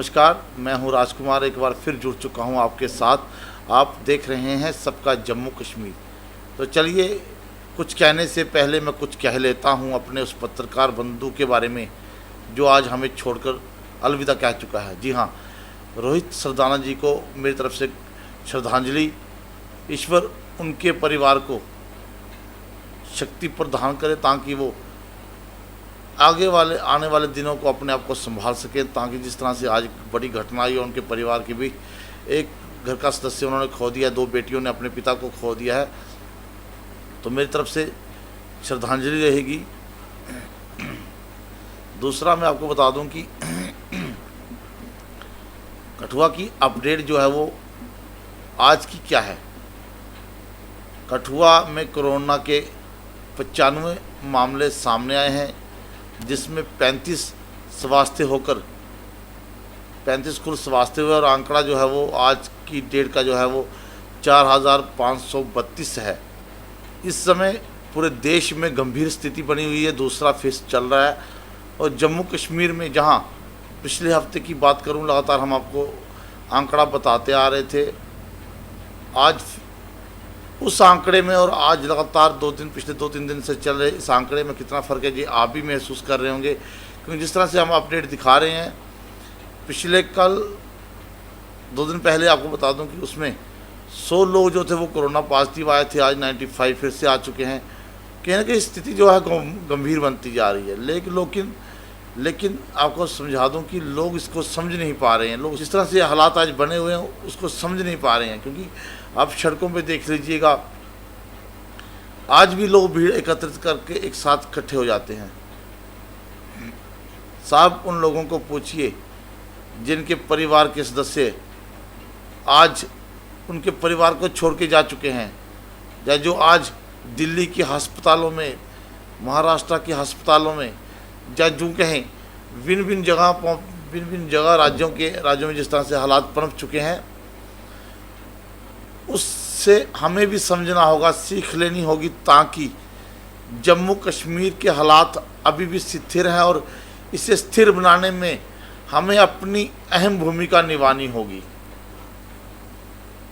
नमस्कार, मैं हूं राजकुमार। एक बार फिर जुड़ चुका हूं आपके साथ। आप देख रहे हैं सबका जम्मू कश्मीर। तो चलिए, कुछ कहने से पहले मैं कुछ कह लेता हूं अपने उस पत्रकार बंधु के बारे में जो आज हमें छोड़कर अलविदा कह चुका है। जी हाँ, रोहित सरदाना जी को मेरी तरफ से श्रद्धांजलि। ईश्वर उनके परिवार को शक्ति प्रदान करे ताकि वो आने वाले दिनों को अपने आप को संभाल सके, ताकि जिस तरह से आज बड़ी घटना आई और उनके परिवार की भी एक घर का सदस्य उन्होंने खो दिया, 2 बेटियों ने अपने पिता को खो दिया है। तो मेरी तरफ से श्रद्धांजलि रहेगी। दूसरा मैं आपको बता दूं कि कठुआ की अपडेट जो है वो आज की क्या है। कठुआ में कोरोना के 95 मामले सामने आए हैं, जिसमें 35 स्वास्थ्य होकर 35 कुल स्वास्थ्य हुए और आंकड़ा जो है वो आज की डेट का जो है वो 4532 है। इस समय पूरे देश में गंभीर स्थिति बनी हुई है, दूसरा फेज चल रहा है। और जम्मू कश्मीर में जहां पिछले हफ्ते की बात करूं, लगातार हम आपको आंकड़ा बताते आ रहे थे, आज उस आंकड़े में और आज लगातार पिछले 2-3 दिन से चल रहे इस आंकड़े में कितना फ़र्क है, ये आप भी महसूस कर रहे होंगे। क्योंकि जिस तरह से हम अपडेट दिखा रहे हैं, पिछले कल 2 दिन पहले आपको बता दूं कि उसमें 100 लोग जो थे वो कोरोना पॉजिटिव आए थे, आज 95 फिर से आ चुके हैं। कहीं ना कहीं स्थिति जो है गंभीर बनती जा रही है। लेकिन आपको समझा दूं कि लोग इसको समझ नहीं पा रहे हैं। लोग जिस तरह से हालात आज बने हुए हैं उसको समझ नहीं पा रहे हैं। क्योंकि आप सड़कों पे देख लीजिएगा, आज भी लोग भीड़ एकत्रित करके एक साथ इकट्ठे हो जाते हैं। साहब, उन लोगों को पूछिए जिनके परिवार के सदस्य आज उनके परिवार को छोड़ के जा चुके हैं, या जो आज दिल्ली के अस्पतालों में, महाराष्ट्र के अस्पतालों में, या जो कहें भिन्न जगह राज्यों में जिस तरह से हालात पनप चुके हैं, उससे हमें भी समझना होगा, सीख लेनी होगी, ताकि जम्मू कश्मीर के हालात अभी भी स्थिर हैं और इसे स्थिर बनाने में हमें अपनी अहम भूमिका निभानी होगी।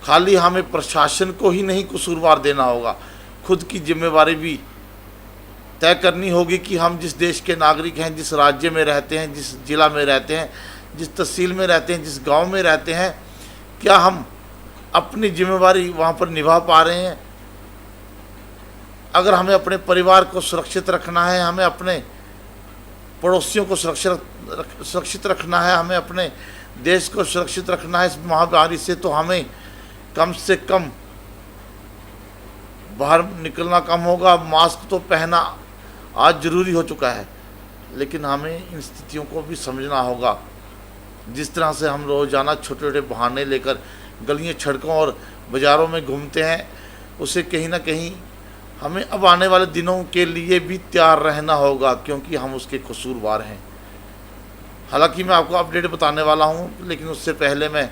खाली हमें प्रशासन को ही नहीं कसूरवार देना होगा, खुद की जिम्मेवारी भी तय करनी होगी कि हम जिस देश के नागरिक हैं, जिस राज्य में रहते हैं, जिस जिला में रहते हैं, जिस तहसील में रहते हैं, जिस गांव में रहते हैं, क्या हम अपनी जिम्मेवारी वहाँ पर निभा पा रहे हैं। अगर हमें अपने परिवार को सुरक्षित रखना है, हमें अपने पड़ोसियों को सुरक्षित रखना है, हमें अपने देश को सुरक्षित रखना है इस महामारी से, तो हमें कम से कम बाहर निकलना कम होगा। मास्क तो पहना आज ज़रूरी हो चुका है, लेकिन हमें इन स्थितियों को भी समझना होगा। जिस तरह से हम रोज़ाना छोटे छोटे बहाने लेकर गलियों, सड़कों और बाज़ारों में घूमते हैं, उसे कहीं ना कहीं हमें अब आने वाले दिनों के लिए भी तैयार रहना होगा, क्योंकि हम उसके कसूरवार हैं। हालांकि मैं आपको अपडेट बताने वाला हूं, लेकिन उससे पहले मैं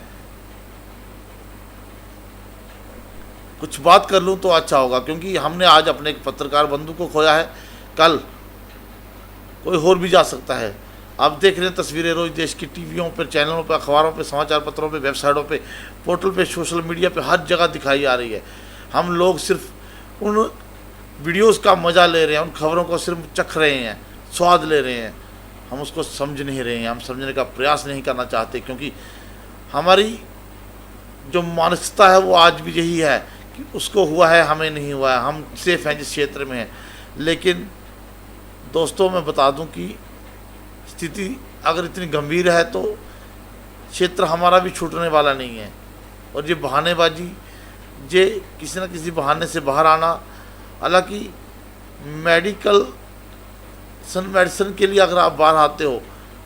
कुछ बात कर लूं तो अच्छा होगा। क्योंकि हमने आज अपने एक पत्रकार बंधु को खोया है, कल कोई और भी जा सकता है। आप देख रहे हैं तस्वीरें रोज देश की टीवियों पर, चैनलों पर, अखबारों पर, समाचार पत्रों पर, वेबसाइटों पे, पोर्टल पे, सोशल मीडिया पे, हर जगह दिखाई आ रही है। हम लोग सिर्फ उन वीडियोस का मज़ा ले रहे हैं, उन खबरों को सिर्फ चख रहे हैं, स्वाद ले रहे हैं, हम उसको समझ नहीं रहे हैं, हम समझने का प्रयास नहीं करना चाहते। क्योंकि हमारी जो मानसिकता है वो आज भी यही है कि उसको हुआ है, हमें नहीं हुआ है, हम सेफ हैं जिस क्षेत्र में हैं। लेकिन दोस्तों, मैं बता दूं कि स्थिति अगर इतनी गंभीर है तो क्षेत्र हमारा भी छूटने वाला नहीं है। और ये बहानेबाजी, ये किसी न किसी बहाने से बाहर आना, हालांकि मेडिसिन के लिए अगर आप बाहर आते हो,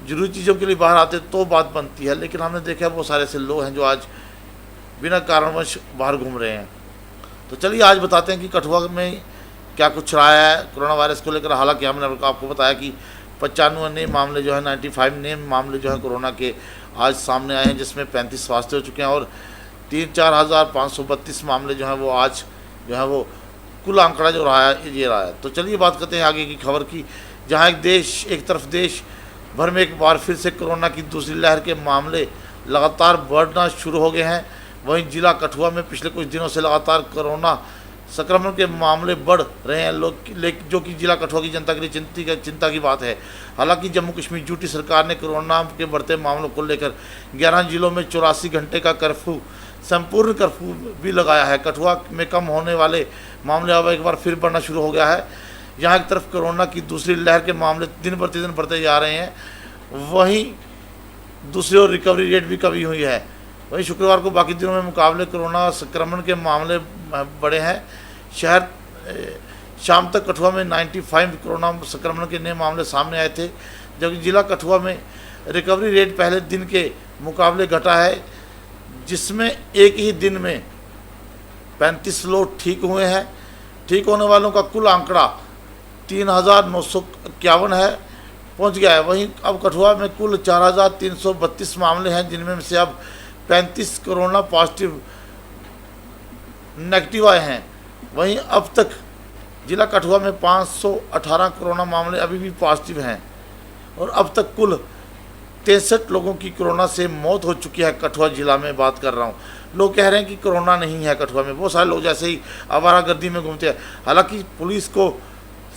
जरूरी चीज़ों के लिए बाहर आते हो तो बात बनती है। लेकिन हमने देखा है बहुत सारे ऐसे लोग हैं जो आज बिना कारणवश बाहर घूम रहे हैं। तो चलिए आज बताते हैं कि कठुआ में क्या कुछ रहा है कोरोना वायरस को लेकर। हालांकि हमने आपको बताया कि 95 नए मामले जो है, 95 नए मामले जो है कोरोना के आज सामने आए हैं, जिसमें 35 स्वास्थ्य हो चुके हैं और 3-4,532 मामले जो हैं वो आज जो है वो कुल आंकड़ा जो रहा है ये रहा है। तो चलिए बात करते हैं आगे की खबर की, जहाँ एक तरफ देश भर में एक बार फिर से कोरोना की दूसरी लहर के मामले लगातार बढ़ना शुरू हो गए हैं। वहीं जिला कठुआ में पिछले कुछ दिनों से लगातार कोरोना संक्रमण के मामले बढ़ रहे हैं जो कि जिला कठुआ की जनता के लिए चिंता की बात है। हालांकि जम्मू कश्मीर यूटी सरकार ने कोरोना के बढ़ते मामलों को लेकर 11 जिलों में 84 घंटे का कर्फ्यू, संपूर्ण कर्फ्यू भी लगाया है। कठुआ में कम होने वाले मामले अब एक बार फिर बढ़ना शुरू हो गया है। यहाँ एक तरफ कोरोना की दूसरी लहर के मामले दिन प्रतिदिन बढ़ते जा रहे हैं, वहीं दूसरी ओर रिकवरी रेट भी कमी हुई है। वहीं शुक्रवार को बाकी दिनों में मुकाबले कोरोना संक्रमण के मामले बढ़े हैं। शाम तक कठुआ में 95 कोरोना संक्रमण के नए मामले सामने आए थे, जबकि जिला कठुआ में रिकवरी रेट पहले दिन के मुकाबले घटा है, जिसमें एक ही दिन में 35 लोग ठीक हुए हैं। ठीक होने वालों का कुल आंकड़ा 3951 है पहुंच गया है। वहीं अब कठुआ में कुल 4332 मामले हैं, जिनमें से अब 35 कोरोना पॉजिटिव नेगेटिव आए हैं। वहीं अब तक जिला कठुआ में 518 कोरोना मामले अभी भी पॉजिटिव हैं और अब तक कुल 63 लोगों की कोरोना से मौत हो चुकी है। कठुआ जिला में बात कर रहा हूँ। लोग कह रहे हैं कि कोरोना नहीं है कठुआ में, बहुत सारे लोग जैसे ही आवारागर्दी में घूमते हैं। हालांकि पुलिस को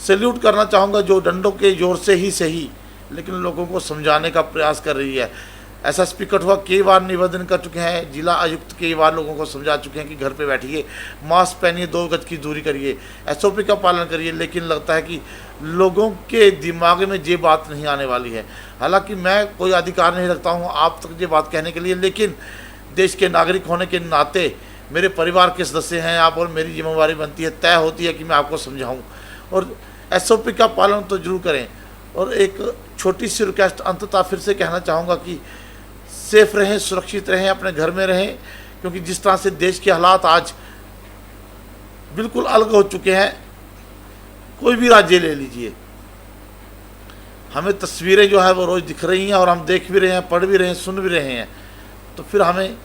सैल्यूट करना चाहूँगा, जो डंडों के जोर से ही सही लेकिन लोगों को समझाने का प्रयास कर रही है। एसएसपी कठुआ कई बार निवेदन कर चुके हैं, जिला आयुक्त कई बार लोगों को समझा चुके हैं कि घर पे बैठिए, मास्क पहनिए, 2 गज की दूरी करिए, एसओपी का पालन करिए, लेकिन लगता है कि लोगों के दिमाग में ये बात नहीं आने वाली है। हालांकि मैं कोई अधिकार नहीं रखता हूं आप तक ये बात कहने के लिए, लेकिन देश के नागरिक होने के नाते मेरे परिवार के सदस्य हैं आप और मेरी जिम्मेवारी बनती है, तय होती है कि मैं आपको समझाऊँ और एसओपी का पालन तो जरूर करें। और एक छोटी सी रिक्वेस्ट अंततः फिर से कहना चाहूँगा कि सेफ रहें, सुरक्षित रहें, अपने घर में रहें, क्योंकि जिस तरह से देश के हालात आज बिल्कुल अलग हो चुके हैं। कोई भी राज्य ले लीजिए, हमें तस्वीरें जो है वो रोज़ दिख रही हैं और हम देख भी रहे हैं, पढ़ भी रहे हैं, सुन भी रहे हैं। तो फिर हमें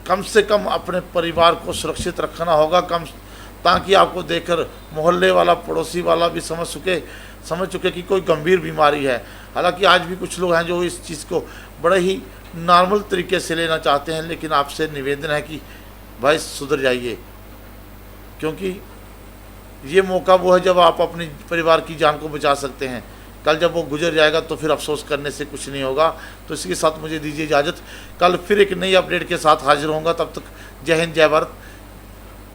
कम से कम अपने परिवार को सुरक्षित रखना होगा, ताकि आपको देखकर मोहल्ले वाला, पड़ोसी वाला भी समझ चुके कि कोई गंभीर बीमारी है। हालांकि आज भी कुछ लोग हैं जो इस चीज़ को बड़े ही नॉर्मल तरीके से लेना चाहते हैं, लेकिन आपसे निवेदन है कि भाई सुधर जाइए, क्योंकि ये मौका वो है जब आप अपनी परिवार की जान को बचा सकते हैं। कल जब वो गुजर जाएगा तो फिर अफसोस करने से कुछ नहीं होगा। तो इसके साथ मुझे दीजिए इजाज़त, कल फिर एक नई अपडेट के साथ हाजिर होऊंगा। तब तक जय हिंद, जय भारत।